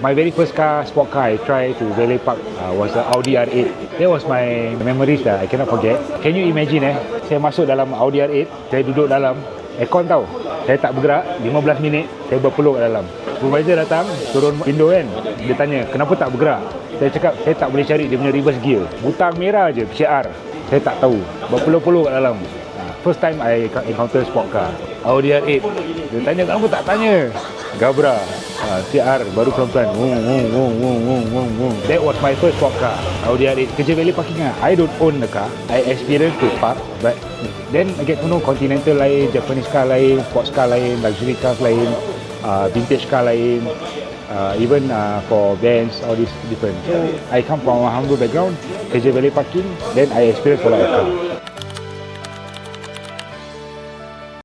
My very first car, sport car I tried to valet park was the Audi R8. That was my memories that I cannot forget. Can you imagine saya masuk dalam Audi R8, saya duduk dalam, aircon tau. Saya tak bergerak, 15 minit, saya berpeluk kat dalam. Supervisor datang, turun window kan. Dia tanya, kenapa tak bergerak? Saya cakap, saya tak boleh cari dia punya reverse gear. Butang merah je, PCR. Saya tak tahu. Berpeluk-peluk kat dalam. First time I encounter sport car. Audi R8. Dia tanya, kenapa tak tanya? Gabra. CR baru pelan-pelan. That was my first sport car. Audi R8. Kerja valet parking lah. I don't own the car. I experience to park. But then I get to know Continental lain, Japanese car lain, sports car lain, luxury cars lain, vintage car lain. Even for vans, all this different. So I come from a humble background, kerja valet parking, then I experience a lot of car.